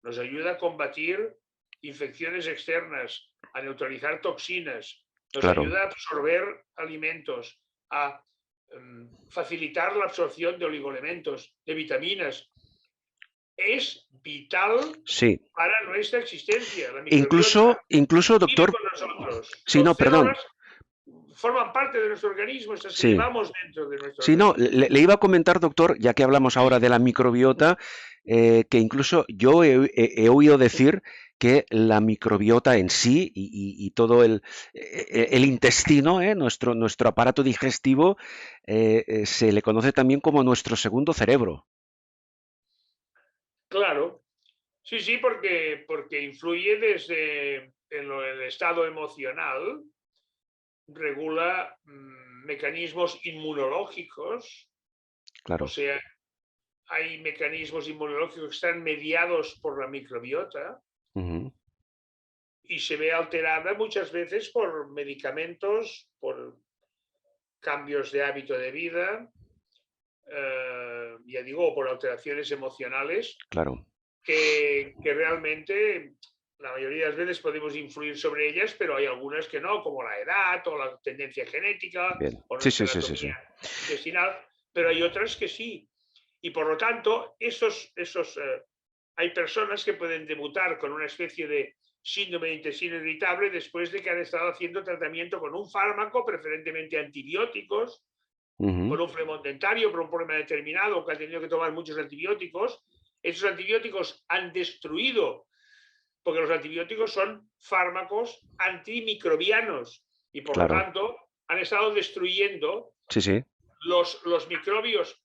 Nos ayuda a combatir infecciones externas, a neutralizar toxinas, nos ayuda a absorber alimentos, a facilitar la absorción de oligoelementos, de vitaminas. Es vital para nuestra existencia. La incluso, doctor. Vive con nosotros. Sí, no, perdón. Forman parte de nuestro organismo, estas que llevamos dentro de nuestro organismo. Le iba a comentar, doctor, ya que hablamos ahora de la microbiota, que incluso yo he oído decir que la microbiota en sí y todo el intestino, nuestro aparato digestivo, se le conoce también como nuestro segundo cerebro. Claro, Sí, sí, porque influye desde en el estado emocional, regula mecanismos inmunológicos, o Claro. sea, hay mecanismos inmunológicos que están mediados por la microbiota Ujú. y se ve alterada muchas veces por medicamentos, por cambios de hábito de vida, ya digo, por alteraciones emocionales Claro. que realmente la mayoría de las veces podemos influir sobre ellas, pero hay algunas que no, como la edad o la tendencia genética Bien. o Sí, nuestra sí, sí, sí, sí. anatomía intestinal, pero hay otras que sí. Y por lo tanto, hay personas que pueden debutar con una especie de síndrome de intestino irritable después de que han estado haciendo tratamiento con un fármaco, preferentemente antibióticos, Ujú. por un flemón dentario, por un problema determinado, que ha tenido que tomar muchos antibióticos. Esos antibióticos han destruido, porque los antibióticos son fármacos antimicrobianos y por lo Claro. tanto han estado destruyendo Sí, sí. los microbios,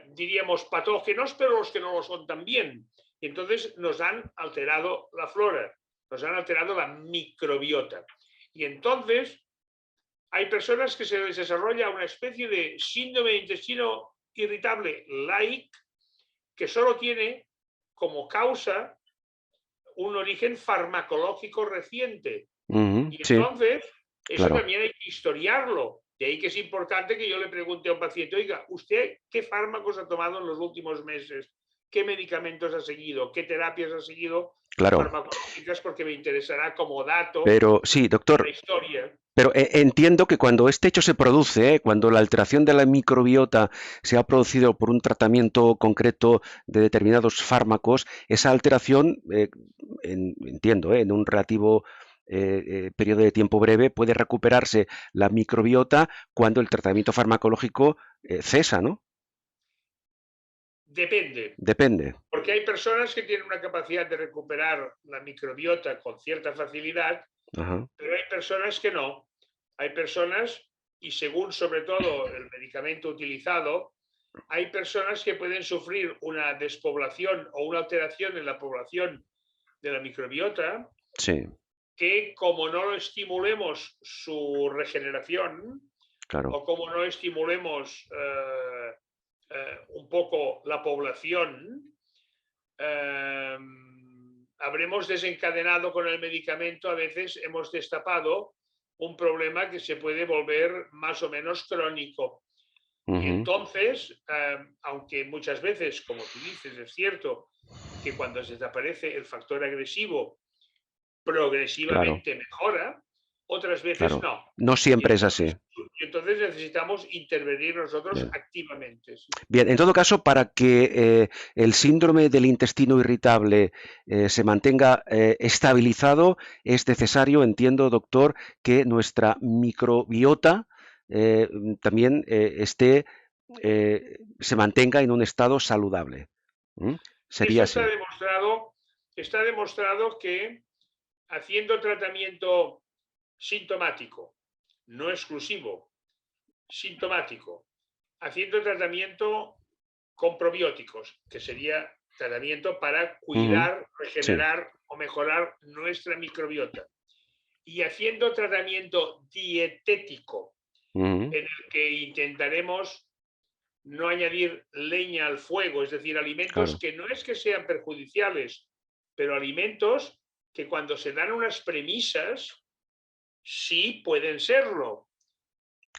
diríamos, patógenos, pero los que no lo son también. Y entonces nos han alterado la flora, nos han alterado la microbiota. Y entonces hay personas que se les desarrolla una especie de síndrome de intestino irritable light que solo tiene como causa un origen farmacológico reciente. Ujú. Y Sí, entonces, eso claro. también hay que historiarlo. De ahí que es importante que yo le pregunte a un paciente, oiga, ¿usted qué fármacos ha tomado en los últimos meses? ¿Qué medicamentos ha seguido? ¿Qué terapias ha seguido Claro. farmacológicas? Porque me interesará como dato Pero sí, la doctor, historia. pero entiendo que cuando este hecho se produce, cuando la alteración de la microbiota se ha producido por un tratamiento concreto de determinados fármacos, esa alteración, entiendo, en un relativo periodo de tiempo breve, puede recuperarse la microbiota cuando el tratamiento farmacológico cesa, ¿no? Depende. Depende. Porque hay personas que tienen una capacidad de recuperar la microbiota con cierta facilidad, Ajá. pero hay personas que no. Hay personas, y según sobre todo el medicamento utilizado, hay personas que pueden sufrir una despoblación o una alteración en la población de la microbiota Sí, que como no estimulemos su regeneración claro. o como no estimulemos un poco la población, eh, habremos desencadenado con el medicamento, a veces hemos destapado un problema que se puede volver más o menos crónico. Y Ujú. entonces, aunque muchas veces, como tú dices, es cierto que cuando se desaparece el factor agresivo, Claro, progresivamente mejora, otras veces claro. no. No Y siempre es entonces, así. y entonces necesitamos intervenir nosotros Bien. activamente. ¿Sí? Bien, en todo caso, para que el síndrome del intestino irritable se mantenga estabilizado, es necesario, entiendo, doctor, que nuestra microbiota también se mantenga en un estado saludable. ¿Mm? Eso Sería así. está demostrado que haciendo tratamiento sintomático, no exclusivo, sintomático, haciendo tratamiento con probióticos, que sería tratamiento para Ujú. cuidar, Sí. regenerar o mejorar nuestra microbiota. Y haciendo tratamiento dietético, Ujú. en el que intentaremos no añadir leña al fuego, es decir, alimentos Claro, que no es que sean perjudiciales, pero alimentos que cuando se dan unas premisas, sí pueden serlo.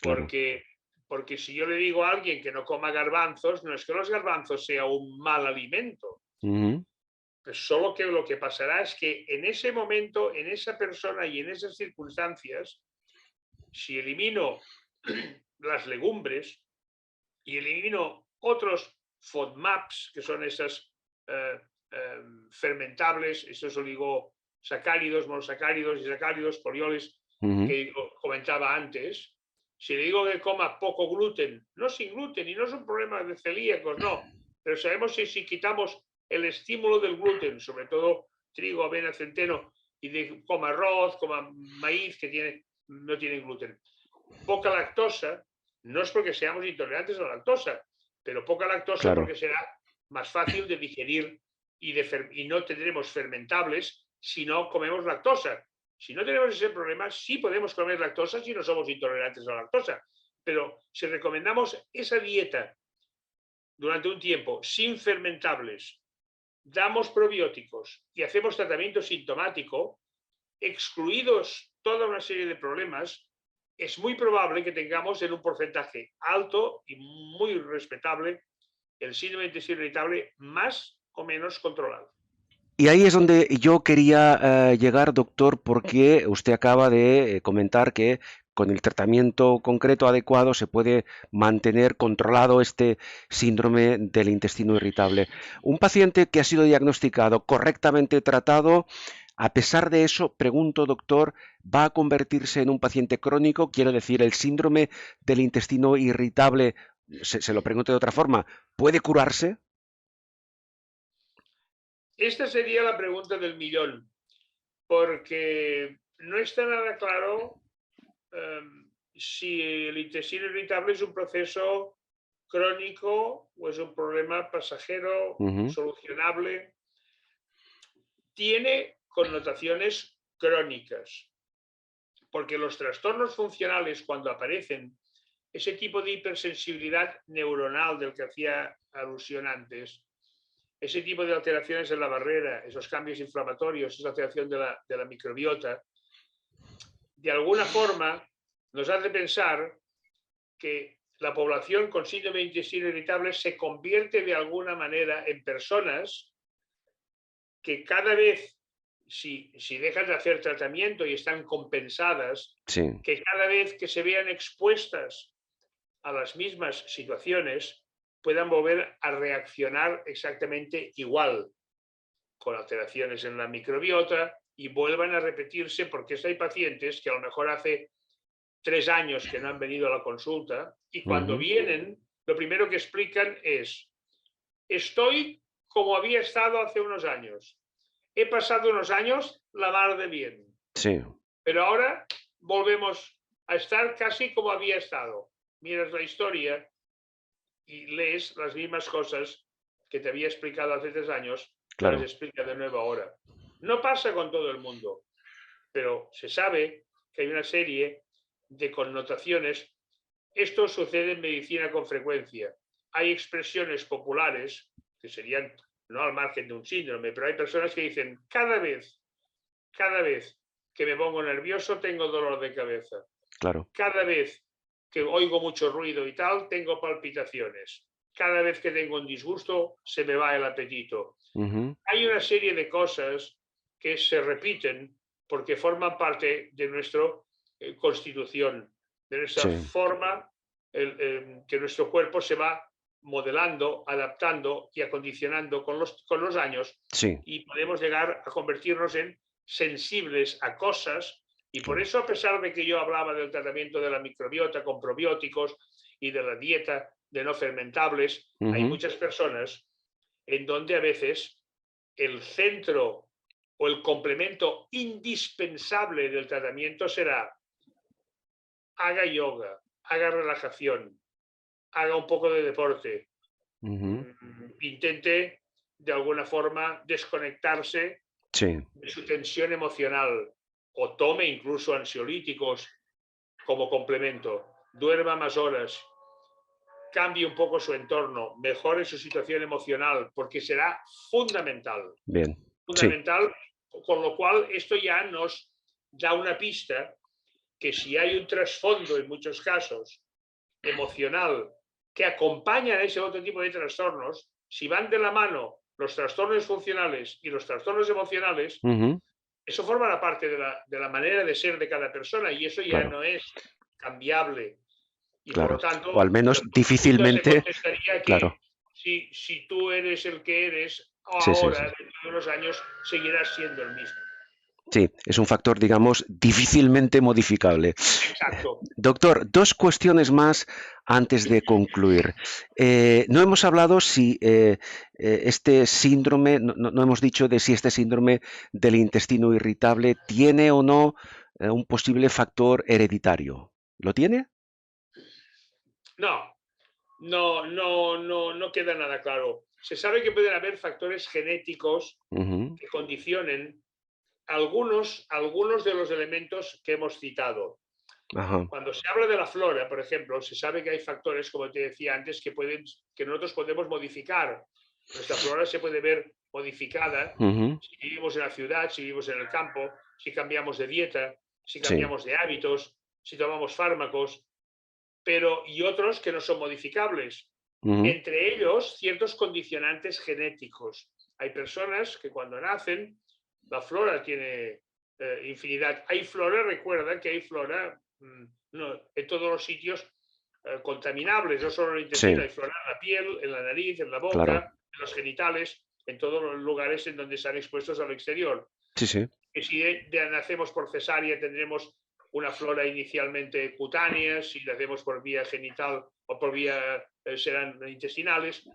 claro. Porque, porque si yo le digo a alguien que no coma garbanzos, no es que los garbanzos sea un mal alimento, Ujú. pues solo que lo que pasará es que en ese momento, en esa persona y en esas circunstancias, si elimino las legumbres y elimino otros FODMAPs, que son esas eh, fermentables, esos oligosacáridos, monosacáridos y sacáridos, polioles, Ujú. que comentaba antes, si le digo que coma poco gluten, no sin gluten, y no es un problema de celíacos, no, pero sabemos que si quitamos el estímulo del gluten, sobre todo trigo, avena, centeno, y coma arroz, coma maíz, que no tiene gluten. Poca lactosa, no es porque seamos intolerantes a la lactosa, pero poca lactosa Claro. porque será más fácil de digerir y no tendremos fermentables si no comemos lactosa. Si no tenemos ese problema, sí podemos comer lactosa si no somos intolerantes a la lactosa. Pero si recomendamos esa dieta durante un tiempo sin fermentables, damos probióticos y hacemos tratamiento sintomático, excluidos toda una serie de problemas, es muy probable que tengamos en un porcentaje alto y muy respetable el síndrome de intestino irritable más o menos controlado. Y ahí es donde yo quería llegar, doctor, porque usted acaba de comentar que con el tratamiento concreto adecuado se puede mantener controlado este síndrome del intestino irritable. Un paciente que ha sido diagnosticado, correctamente tratado, a pesar de eso, pregunto, doctor, ¿va a convertirse en un paciente crónico? Quiero decir, el síndrome del intestino irritable, se lo pregunto de otra forma, ¿puede curarse? Esta sería la pregunta del millón, porque no está nada claro si el intestino irritable es un proceso crónico o es un problema pasajero, solucionable. Tiene connotaciones crónicas, porque los trastornos funcionales, cuando aparecen, ese tipo de hipersensibilidad neuronal del que hacía alusión antes, ese tipo de alteraciones en la barrera, esos cambios inflamatorios, esa alteración de la microbiota, de alguna forma nos hace pensar que la población con síndrome de intestino irritable se convierte de alguna manera en personas que cada vez, si dejan de hacer tratamiento y están compensadas, Sí. que cada vez que se vean expuestas a las mismas situaciones, puedan volver a reaccionar exactamente igual, con alteraciones en la microbiota, y vuelvan a repetirse, porque hay pacientes que a lo mejor hace 3 años que no han venido a la consulta, y cuando vienen, lo primero que explican es: estoy como había estado hace unos años. He pasado unos años la mar de bien. Sí. Pero ahora volvemos a estar casi como había estado. Miras la historia y lees las mismas cosas que te había explicado hace 3 años, Claro. las explica de nuevo ahora. No pasa con todo el mundo, pero se sabe que hay una serie de connotaciones. Esto sucede en medicina con frecuencia. Hay expresiones populares que serían no al margen de un síndrome, pero hay personas que dicen: cada vez que me pongo nervioso tengo dolor de cabeza. Claro. Cada vez que oigo mucho ruido y tal, tengo palpitaciones. Cada vez que tengo un disgusto, se me va el apetito. Hay una serie de cosas que se repiten porque forman parte de nuestra constitución, de nuestra forma, que nuestro cuerpo se va modelando, adaptando y acondicionando con los años, y podemos llegar a convertirnos en sensibles a cosas. Y por eso, a pesar de que yo hablaba del tratamiento de la microbiota con probióticos y de la dieta de no fermentables, hay muchas personas en donde a veces el centro o el complemento indispensable del tratamiento será: haga yoga, haga relajación, haga un poco de deporte, intente de alguna forma desconectarse de su tensión emocional, o tome incluso ansiolíticos como complemento, duerma más horas, cambie un poco su entorno, mejore su situación emocional, porque será fundamental. Bien. Fundamental, con lo cual esto ya nos da una pista que si hay un trasfondo, en muchos casos, emocional, que acompaña a ese otro tipo de trastornos, si van de la mano los trastornos funcionales y los trastornos emocionales, eso forma parte de la manera de ser de cada persona, y eso ya no es cambiable. Y por lo tanto, o al menos difícilmente. Que si tú eres el que eres ahora, dentro de unos años, seguirás siendo el mismo. Sí, es un factor, digamos, difícilmente modificable. Exacto. Doctor, 2 cuestiones más antes de concluir. No hemos hablado si este síndrome, no hemos dicho de si este síndrome del intestino irritable tiene o no un posible factor hereditario. ¿Lo tiene? No. no queda nada claro. Se sabe que pueden haber factores genéticos Ujú. que condicionen algunos de los elementos que hemos citado. Ajá. Cuando se habla de la flora, por ejemplo, se sabe que hay factores, como te decía antes, que nosotros podemos modificar. Nuestra flora se puede ver modificada Ujú. si vivimos en la ciudad, si vivimos en el campo, si cambiamos de dieta, si Sí. cambiamos de hábitos, si tomamos fármacos, y otros que no son modificables. Ujú. Entre ellos, ciertos condicionantes genéticos. Hay personas que cuando nacen, la flora tiene infinidad. Hay flora, recuerda que hay flora no, en todos los sitios contaminables, no solo en el intestino, Sí, hay flora en la piel, en la nariz, en la boca, claro. en los genitales, en todos los lugares en donde están expuestos al exterior. Sí, sí. Que si nacemos por cesárea tendremos una flora inicialmente cutánea, si nacemos por vía genital o por vía serán intestinales.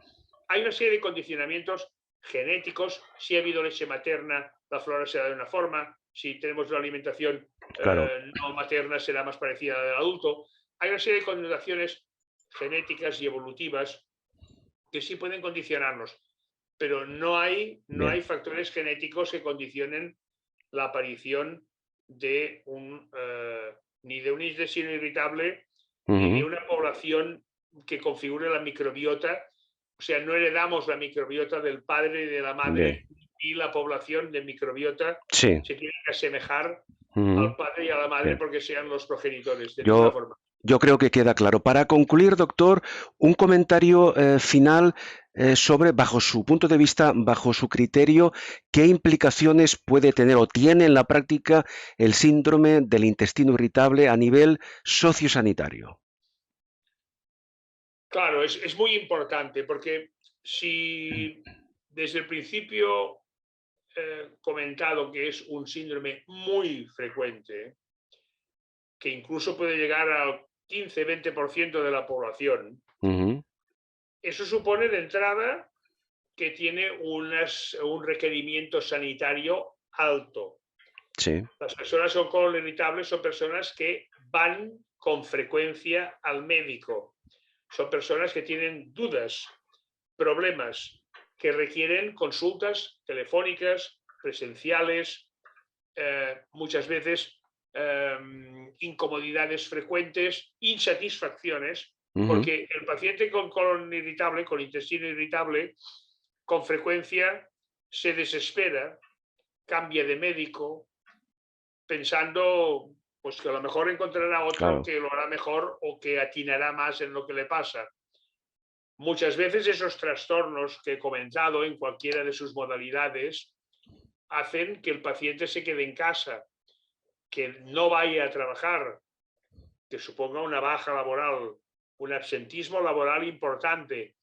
Hay una serie de condicionamientos genéticos. Si ha habido leche materna, la flora será de una forma. Si tenemos una alimentación Claro. no materna, será más parecida a la del adulto. Hay una serie de condiciones genéticas y evolutivas que sí pueden condicionarnos, pero no Bien. hay factores genéticos que condicionen la aparición de ni de un intestino irritable ni de Ujú. una población que configure la microbiota. O sea, no heredamos la microbiota del padre y de la Bien. madre, y la población de microbiota Sí. se tiene que asemejar Ujú. al padre y a la madre Bien. porque sean los progenitores, de ninguna Yo, forma. yo creo que queda claro. Para concluir, doctor, un comentario final sobre, bajo su punto de vista, bajo su criterio, qué implicaciones puede tener o tiene en la práctica el síndrome del intestino irritable a nivel sociosanitario. Claro, es muy importante porque si desde el principio comentado que es un síndrome muy frecuente, que incluso puede llegar al 15-20% de la población, Ujú. eso supone de entrada que tiene un requerimiento sanitario alto. Sí. Las personas con colon irritable son personas que van con frecuencia al médico. Son personas que tienen dudas, problemas, que requieren consultas telefónicas, presenciales, muchas veces incomodidades frecuentes, insatisfacciones, Ujú. porque el paciente con colon irritable, con intestino irritable, con frecuencia se desespera, cambia de médico, pensando pues que a lo mejor encontrará otro Claro. que lo hará mejor o que atinará más en lo que le pasa. Muchas veces esos trastornos que he comentado en cualquiera de sus modalidades hacen que el paciente se quede en casa, que no vaya a trabajar, que suponga una baja laboral, un absentismo laboral importante,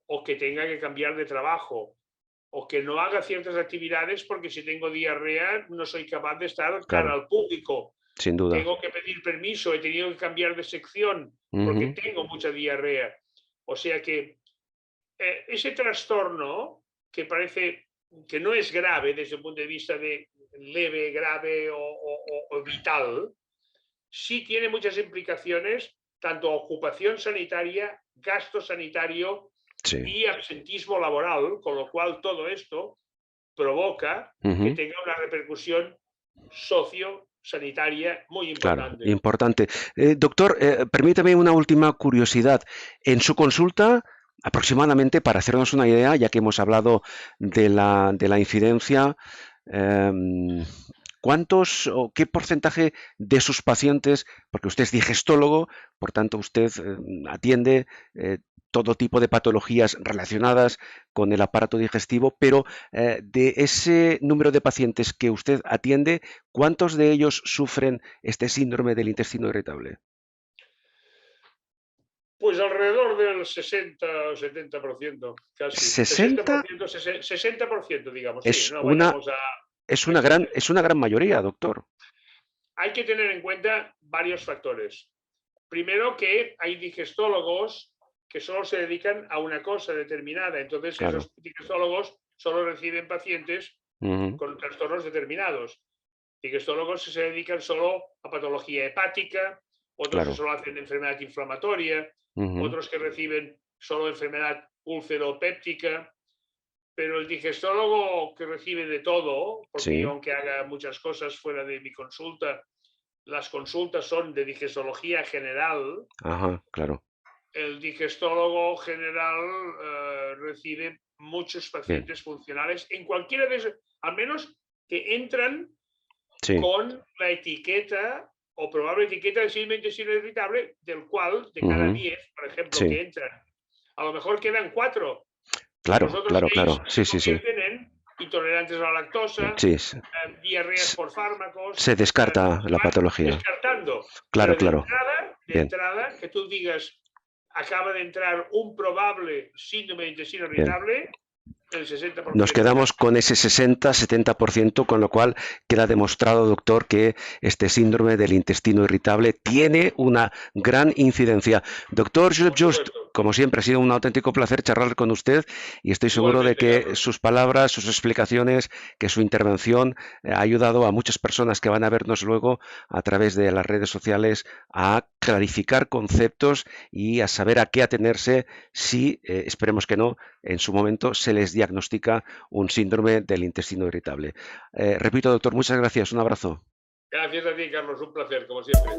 o que tenga que cambiar de trabajo, o que no haga ciertas actividades porque si tengo diarrea no soy capaz de estar cara Claro. al público. Sin duda. Tengo que pedir permiso, he tenido que cambiar de sección porque Ujú. tengo mucha diarrea. O sea que ese trastorno que parece que no es grave desde el punto de vista de leve, grave o vital, sí tiene muchas implicaciones, tanto ocupación sanitaria, gasto sanitario Sí. y absentismo laboral, con lo cual todo esto provoca que Ujú. tenga una repercusión sociosanitaria muy Claro, importante. importante. Doctor, permítame una última curiosidad. En su consulta, aproximadamente, para hacernos una idea, ya que hemos hablado de la incidencia, em, ¿cuántos o qué porcentaje de sus pacientes, porque usted es digestólogo, por tanto usted atiende todo tipo de patologías relacionadas con el aparato digestivo, pero de ese número de pacientes que usted atiende, ¿cuántos de ellos sufren este síndrome del intestino irritable? Pues alrededor del 60 o 70%, casi. 60 60%, 60%, digamos, sí, es no una, vayamos es a una gran, exagerar. es una gran mayoría, doctor. Hay que tener en cuenta varios factores. Primero, que hay digestólogos que solo se dedican a una cosa determinada. Entonces, Claro. esos digestólogos solo reciben pacientes Ujú. con trastornos determinados. Digestólogos que se dedican solo a patología hepática, otros que Claro. solo hacen enfermedad inflamatoria, Ujú. otros que reciben solo enfermedad úlcero-péptica, pero el digestólogo que recibe de todo, porque Sí. yo aunque haga muchas cosas fuera de mi consulta, las consultas son de digestología general. Ajá, claro. El digestólogo general recibe muchos Bien. pacientes funcionales en cualquiera de esos, al menos que entran Sí. con la etiqueta o probable etiqueta de síndrome de intestino irritable, del cual de cada 10, por ejemplo, Sí. que entran, a lo mejor quedan 4. Claro, Los otros claro, 6 claro. Sí, se sí, sí. convierten en intolerantes a la lactosa, Sí, diarreas por fármacos, se descarta la van patología. descartando. Claro, Pero de claro. Bien. entrada, que tú digas, acaba de entrar un probable síndrome de intestino Bien. irritable, el 60%. Nos quedamos con ese 60-70%, con lo cual queda demostrado, doctor, que este síndrome del intestino irritable tiene una gran incidencia. Doctor Josep Por Just, supuesto. como siempre, ha sido un auténtico placer charlar con usted y estoy seguro de Igualmente, que Carlos. sus palabras, sus explicaciones, que su intervención ha ayudado a muchas personas que van a vernos luego a través de las redes sociales a clarificar conceptos y a saber a qué atenerse si, esperemos que no, en su momento se les diagnostica un síndrome del intestino irritable. Repito, doctor, muchas gracias. Un abrazo. Gracias a ti, Carlos. Un placer, como siempre.